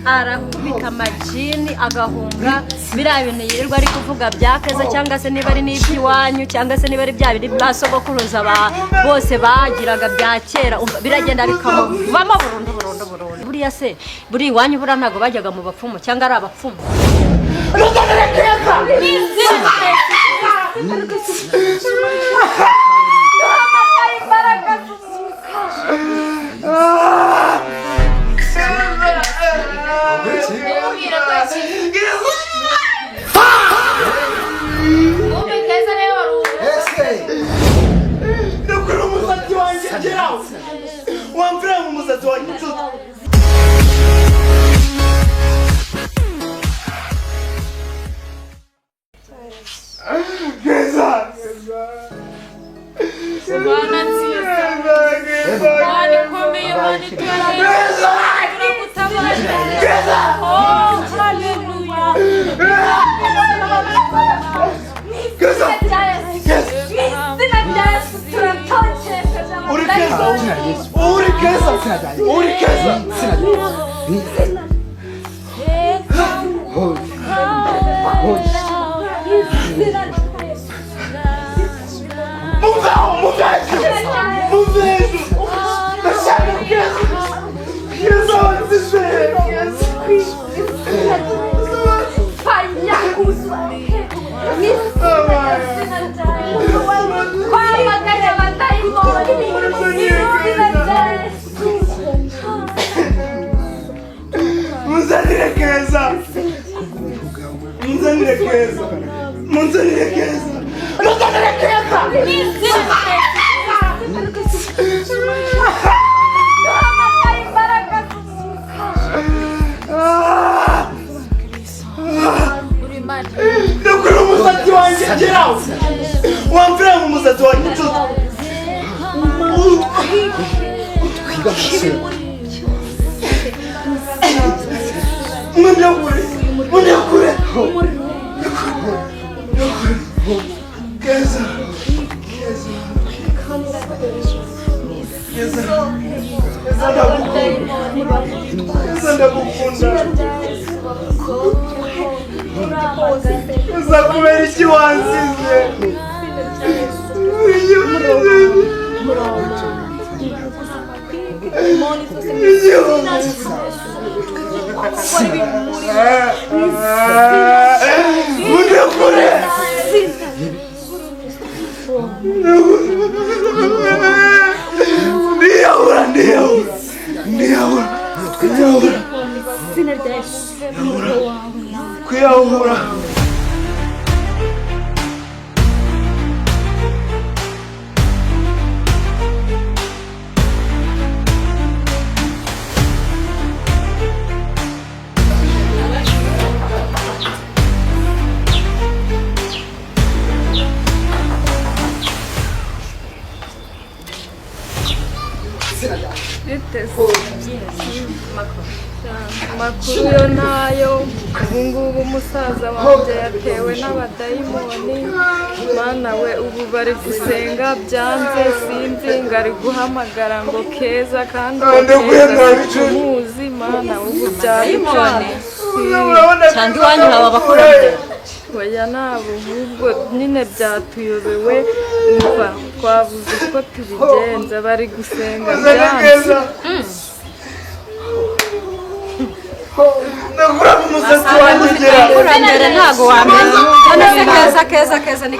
arakubita amajini agahunga biriya bintu yirirwa ari kuvuga bya Keza cyangwa se niba ari n'iby'iwanyu cyangwa se niba ari bya bindi bya sogokuruza bose bagiraga bya kera biragenda bikamuvamo burundu buriya se buri iwanyu buriya ntabwo bajyaga mu bapfumu cyangwa ari abapfumu makuru yo nayo ubungubu umusaza wanjye yatewe n'abadayimoni mana we ubu bari gusenga byanze sinzi ngari guhamagara ngo Keza kandi umuzi mana ubu byaripfane cyangwa iwanyu haba abakurambere oya nabo ahubwo nyine byatuyobewe umva twabuze uko tubigenza bari gusenga byanze kurambere ntago wamenya hano se Keza ni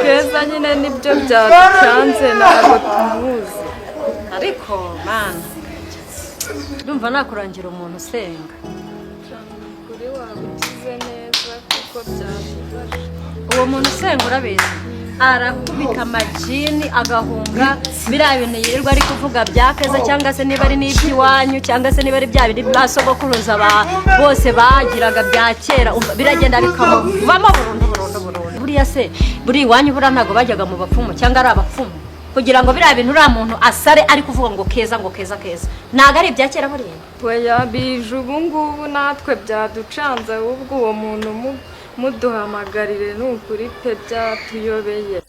Keza nyine nibyo byaducanze ntabwo tumuzi ariko mana ndumva nakurangira umuntu usenga kuri waba ukize neza kuko byadufasha uwo muntu usenga urabizi arakubita amajini agahunga biriya bintu yirirwa ari kuvuga bya Keza cyangwa se niba ari n'iby'iwanyu cyangwa se niba ari bya bindi bya sogokuruza bose bagiraga bya kera biragenda bikamuvamo burundu buriya se buri iwanyu buriya ntabwo bajyaga mu bapfumu cyangwa ari abapfumu kugira ngo biriya bintu uriya muntu asare ari kuvuga ngo Keza ntabwo ari ibya kera buriya oya bije ubu ngubu natwe byaducanze ahubwo uwo muntu muduhamagarire ni ukuri pe byatuyobeye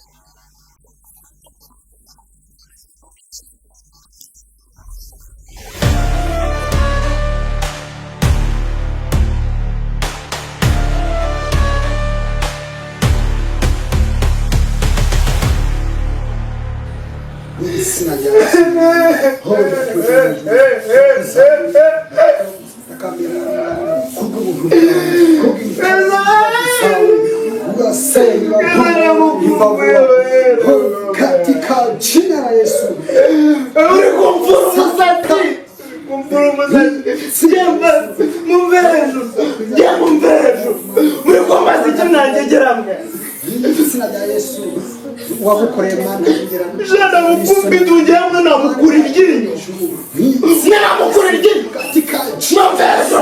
katika jina la Yesu. Sina ya Yesu wagukoreye Mana jana mupumbi tujyamwe na mukuri iryinyo sina mukuri iryinyo katika jina la Yesu.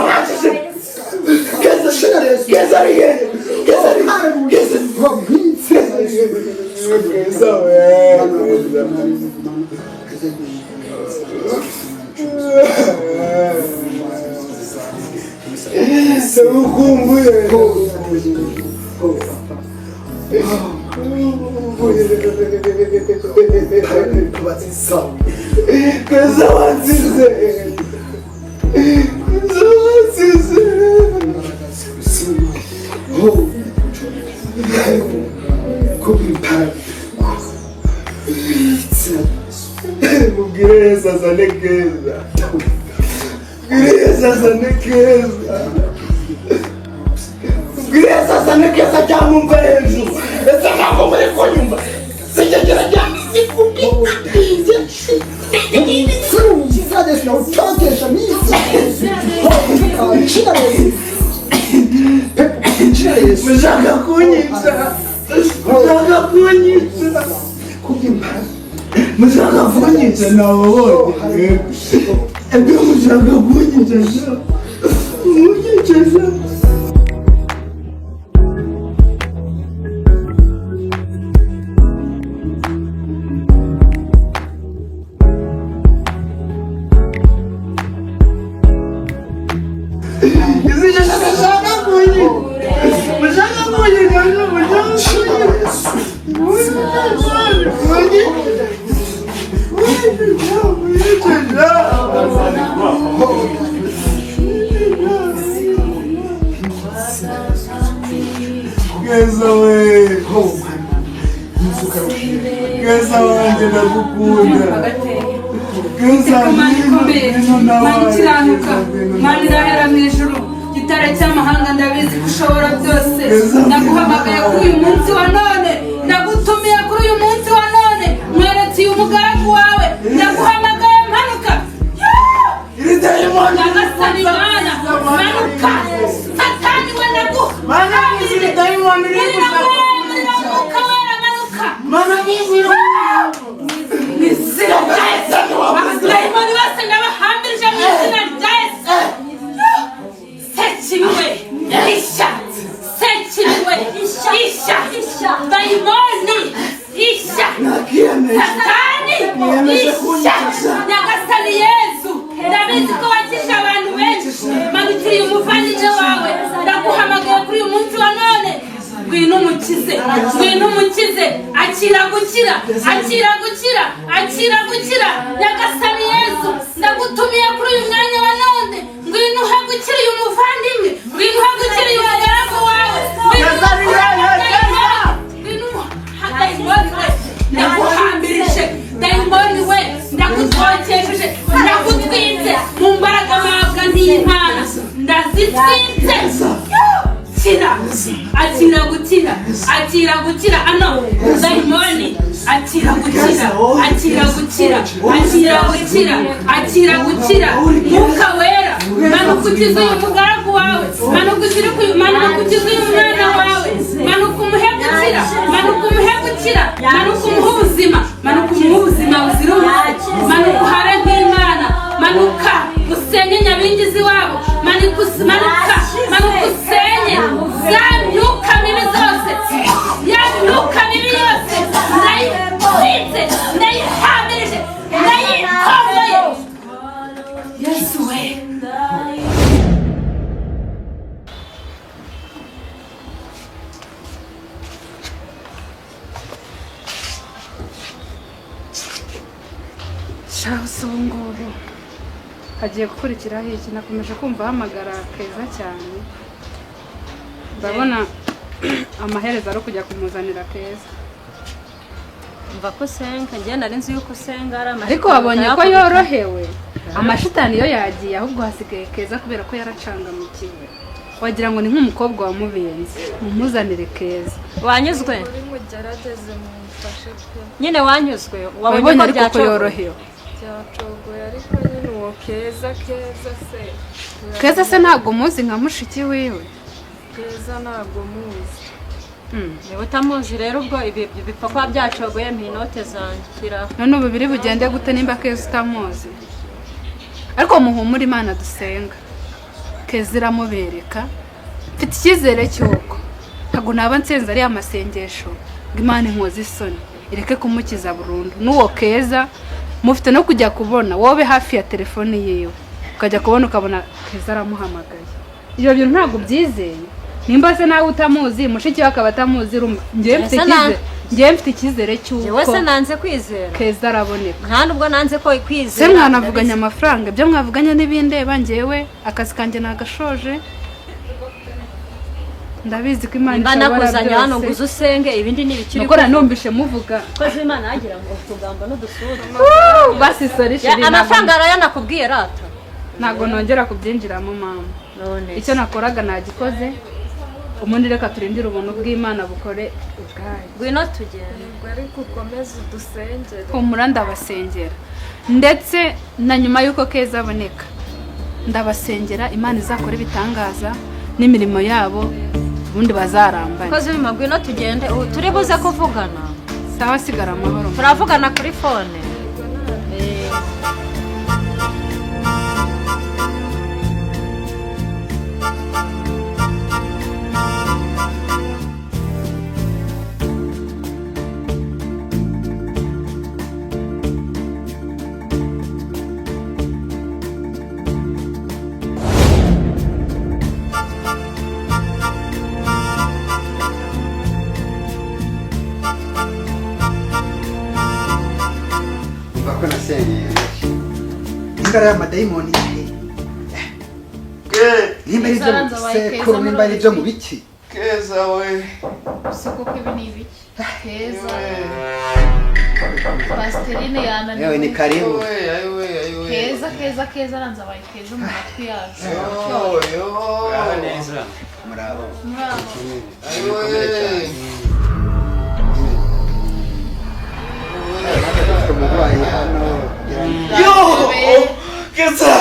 Graças a Deus que essa já não vejo. Essa já como ele foi uma. Seja que ela já se comigo. Sadece não toque essa missa. Joga conhecida. Joga conhecida. Mas joga conhecida não hoje. É mesmo joga conhecida. Conhecida. Mani irahera mu ijuru gitare cy'amahanga ndabizi ko ushobora byose ndaguhamagaye kuri uyu munsi wa none ndagutumiye kuri uyu munsi wa none mweretse uyu mugaragu wawe ndaguhamagaye manuka nyagasani Mana manuka satani we ndaguhamagaye Daimoni bose ndabahambirije mu izina rya Yesu. Sekiwe isha sekiwe isha daimoni isha satani isha nyagasani Yesu ndabizi ko wakisha abantu benshi magikiriye umuvandimwe wawe ndaguhamagaye kuri uyu munsi wa none ngwino umukize akira gukira nyagasani Yesu ndagutumiye kuri uyu mwanya wa none ngwino uhe gukira uyu muvandimwe ngwino uhe gukira uyu mugaragu wawe ndaguhambirije dayimoni we ndagutokesheje ndagutwitse mu mbaraga mpabwa n'Imana ndazitwitse akira gukira ano dayimoni akira gukira Mwuka wera manuka ukize uyu mugaragu wawe manuka ukize uyu mwana wawe manuka umuhe gukira manuka umuhe ubuzima buzira umuze manuka uhare nk'Imana manuka usenye nyabingizi wabo manuka usenye za myuka mibi zose ya myuka mibi yose ndayitwitse ndayihamirije ndayikomboye Yesu we shaho ngubu hagiye gukurikiraho iki nakomeje kumva hamagara Keza cyane ndabona amaherezo ari kujya kumuzanira Keza mva ko usenga njye nari nzi yuko usenga ari amashitani ariko wabonye ko yorohewe amashitani yo yagiye ahubwo hasigaye Keza kubera ko yaracangamukiwe wagira ngo ni nk'umukobwa wa Mubenzi mumuzanire Keza wanyuzwe mugerageze mumfashe pe nyine wanyuzwe wabonye ariko ko yorohewe byacogoye ariko nyine uwo Keza se Keza se ntabwo muzi nka mushiki wiwe Keza ntabwo muzi niba utamuzi rero ubwo ibi bipfa kuba byacogoye mpinote zanjye none ubu biri bugende gute nimba Keza utamuzi ariko muhumure Imana dusenga Keza iramubereka mfite icyizere cy'uko ntabwo naba nsenze ari amasengesho ngo Imana inkoze isoni ireke kumukiza burundu n'uwo Keza mufite no kujya kubona wowe hafi ya telefone yiwe ukajya kubona ukabona Keza aramuhamagaye ibyo bintu ntabwo byizeye nimba se nawe utamuzi mushiki we akaba atamuzi ngiye mfite icyizere cy'uko wese nanze kwizera Keza araboneka nta nubwo nanze ko kwizera se mwanavuganye amafaranga ibyo mwavuganye n'ibindeba njyewe akazi kanjye nagashoje ndabizi ko Imana ishobora byose nakuzanye hano ngo uze usenge ibindi n'ibikiri nuko numvishe muvuga ko Imana yagira ngo utugamba n'udusura basi sorry shiri amafaranga arayanakubwiye rata ntabwo nongera kubyinjiramo mama icyo nakoraga nagikoze umundi reka turindire ubuntu bw'Imana bukore ubwayo ngwino tugende ariko ukomeze udusengere humura ndabasengera ndetse na nyuma y'uko Keza aboneka ndabasengera Imana izakora ibitangaza n'imirimo yabo ubundi bazarambane koze bima ngwino tugende turi buze kuvugana sawa sigara amahoro turavugana kuri phone ingara y'amadayimoni nimba ari ibyo mu gisekuru nimba ari ibyo mu biki Keza we Siko ko ibi ni ibiki Keza Pasiterine yananiwe yewe ni karibu Keza aranze abaye Keza mu matwi yacu murabo umurwayi hano Keza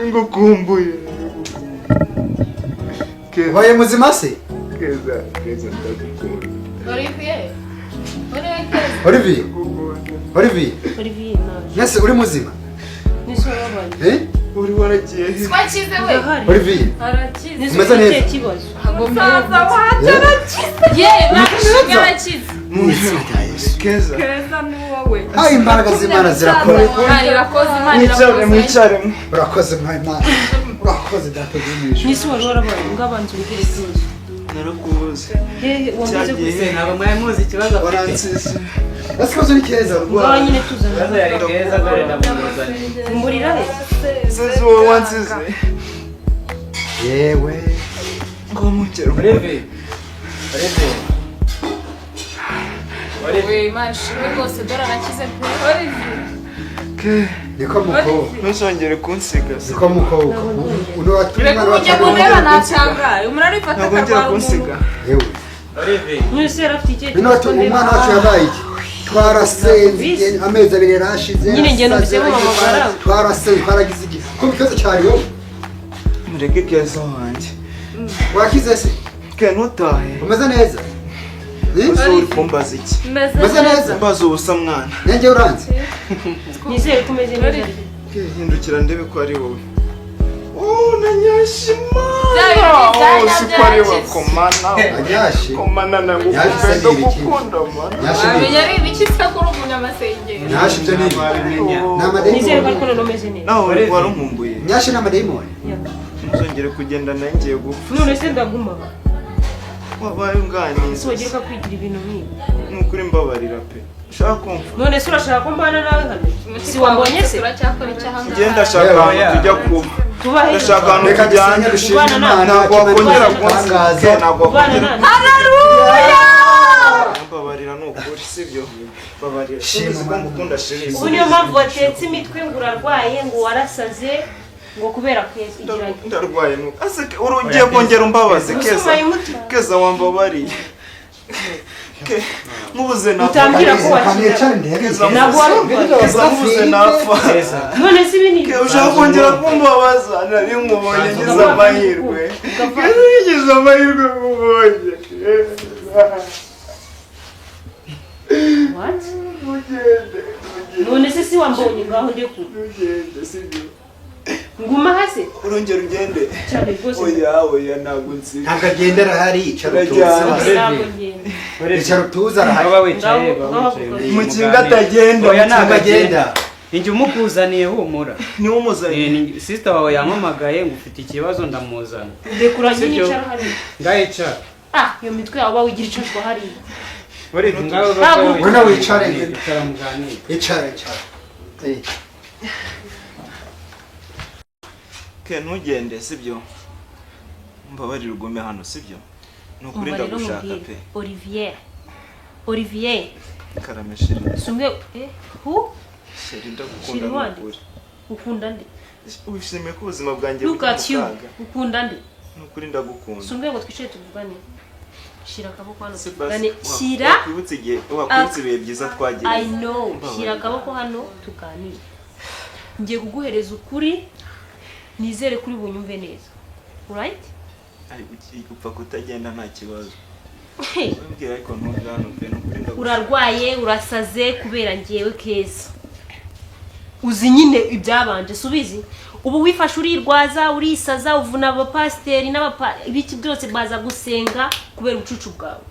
ngukumbuye ubaye muzima se Keza ndagukunda Olivier nese uri muzima uri waragiye Twakize we Olivier umeze neza Keza aho imbaraga z'Imana zirakora mwicare urakoze Imana urakoze data w'imwijuru nisi wari warabaye ngabanze urugire byinshi narakubuze wamuze gusenga ntabwo mwari muzi ikibazo afite waransize ese ikibazo ni keza ngaho nyine tuzana ikibazo yari keza dore ndamuzanye mburira he size wowe wansize yewe ngo mukere Olivier Imana ishimwe rwose dore arakize pe niko mukobwa ntuzongere kunsiga niko mukobwa uno watumye Reka ujya kundeba natangaye umuntu arifata ntabwo ngera kunsiga yewe Olivier mwese yarafite icyo bino watumye umwana wacu yabaye iki twarasenze amezi abiri yarashize nyine ngendo mbise mu mabara twarasenze twaragize iki ko ikibazo cyari wowe mureke Keza wanjye wakize se ke ntutahe umeze neza uzi uri kumbaza iki umeze neza mbaza ubusa mwana nanjye uranze nizere ko umeze neza ke hindukira ndebe ko ari wowe Nanyashima. Sikwarewa komana. Anyashi. Komana na Nyashi ngukupenda se gukunda mana. Nyashi. Wamenya ari ibiki se kuri umunyamasengero? Nyashi byo ni nizere ko n'amadayimoni. ariko nomeze neza Nawe warumumbuye. Nyashi n'amadayimoni. Ntuzongere kugenda nanjye gupfa. none se ndaguma Wabaye unganiza. si wagira kwigira ibintu nk'ibi Nukuri mbabarira pe. Ushaka kumva? none se urashaka ko mbana nawe hano si wambonye se Turacyakora icyaha ngaha. Ngenda shaka ahantu tujya kuba. tubahe Ndashaka ahantu Reka tujyana. dusenge dushime Kubana Imana. Ntabwo wakongera kunsangaza. ntabwo kubana wakongera. nani Mbabarira nukuri sibyo. Mbabarira. Shima Shima Imana. ngukunda shiri. ubu niyo mpamvu watetse imitwe ngo urarwaye ngo warasaze ngo kubera kwezi igira Ndarwaye nuko. Ase urugiye kongera umbabaze keza. usumaye umuti Keza wambabariye. Mubuze nafa. utambwira ko wakira Kanica ndebe. ntabwo wari urwaye Keza mubuze nafa. none se ibi ni Ushaka kongera kumbabaza nari nkubonye ngize amahirwe. Keza ngize amahirwe nkubonye. what Mugende. none se si wambonye ngaho ndekura Mugende sibyo. nguma hasi Urongera ugende. cyane rwose Oya ntabwo nzi. Ntabwo agendera hari icara Turajyana. utuza. ntabwo ngenda Icara utuza arahari. Baba wicaye, Ngaho- baba ngaho wicaye. vuga. Mukinga atagenda. Oya Ntabwo ntabwo agenda. agenda. Ninjye umukuzaniye humura. Niwe umuzanye. Sister wawe yampamagaye ngo ufite ikibazo ndamuzana. ndekura nyine Sibyo? icara hariya Ngayicara. iyo mitwe yawe wigira icashwa hariya Uri ngaho Ntabwo- Ngwino wicare. Icara muganire. Icara. Ntugende sibyo. Mbabarira ugume hano sibyo. Nukuri umva rero ndagushaka mubwire pe. Olivier Karamesheri. sumwe hu Sheri ndagukunda Sheri wande? nukuri. ukunda nde Wishimiye ko ubuzima bwanjye look buri at you mu kaga. ukunda nde Nukuri ndagukunda. sumwe ngo twicare tuvugane shira akaboko hano Se tuvugane basi, shira wakwibutse igihe wakwibutse ibihe byiza I twagiranye. know Mbabarira. shira akaboko hano tuganire ngiye kuguhereza ukuri nizere kuri bunyumve neza right Upfa kutagenda nta kibazo. Hey, Wibwira ariko ntugano pe nukuri ndagushaka. urarwaye urasaze kubera ngewe keza uzi nyine ibyabanje subizi ubu wifashe urirwaza urisaza uvuna abapasiteri ibiki byose baza gusenga kubera ubucucu bwawe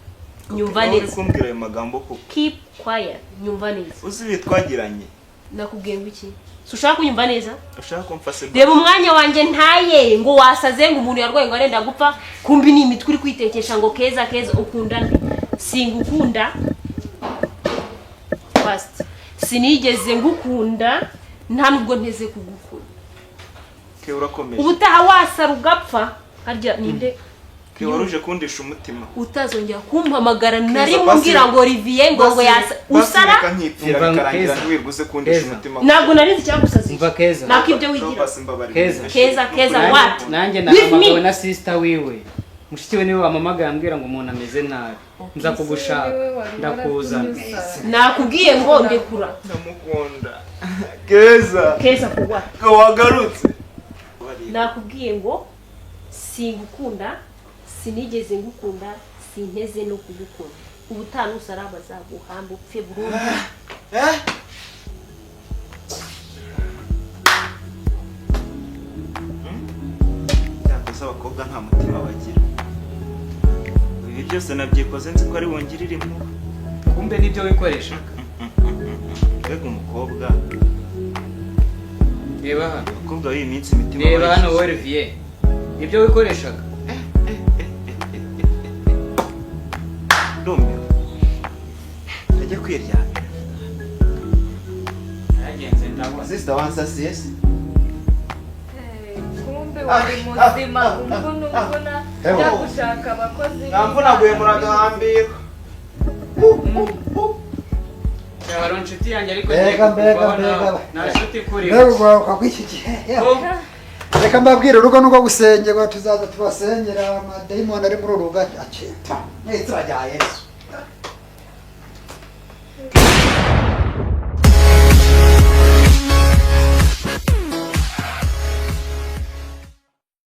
nyumva Uri neza kumbwira ayo magambo ko keep quiet nyumva neza uzi ibi twagiranye. nakubwiye ngo iki si ushaka kunyumva neza Ushaka ko mfase. reba umwanya wanjye ntaye ngo wasaze ngo umuntu yarwaye ngo arenda gupfa kumbi ni imitwe uri kwitekesha ngo keza ukunda nde singukunda fast sinigeze ngukunda nta nubwo nteze kugukunda Ke urakomeje. ubutaha wasara ugapfa harya ninde Ke waruje kundisha umutima. utazongera kumpamagara nari Basi- mumbwira ngo Olivier ngo yasa usara nkipfira Umva bikarangira Keza. ntiwiguze kundisha Keza. umutima. ntabwo nari nzi icyagusaziye Umva Keza. nako ibyo wigira Basi mbabarira. Keza. Keza what Nanjye With me. nahamagawe na sister wiwe. Mushiki we niwe wamamagaye ambwira ngo umuntu ameze nabi. Nza kugushaka. Ndakuzana. nakubwiye ngo ndekura Ndamukunda. Keza. kuwa Ko wagarutse. nakubwiye ngo singukunda sinigeze ngukunda sinteze no kugukunda ubutaha nusara bazaguhamba upfe burundu Yakoze abakobwa nta mutima bagira. Ibi byose nabyikoze nzi ko ari bungirire impuhwe. Kumbe nibyo wikoresha. Mbega umukobwa. Reba hano. Umukobwa w'iyi minsi imitima Reba hano bayishyize. Olivier. Nibyo wikoreshaga. Ndumiwe. Ajya kwiryamira. Yagenze ndabona. Sister wansasiye se. Kumbe wari muzima ubona jya gushaka abakozi Namvunaguye muragahambira. Cyabaro inshuti yanjye ariko Mbega, mbega. nta nshuti kuri. Mbega ugwaruka kw'iki gihe. Reka mbabwire urugo nuko gusengerwa tuzaza tubasengera amadayimoni ari muri uru rugo aceta. N'izina rya Yesu.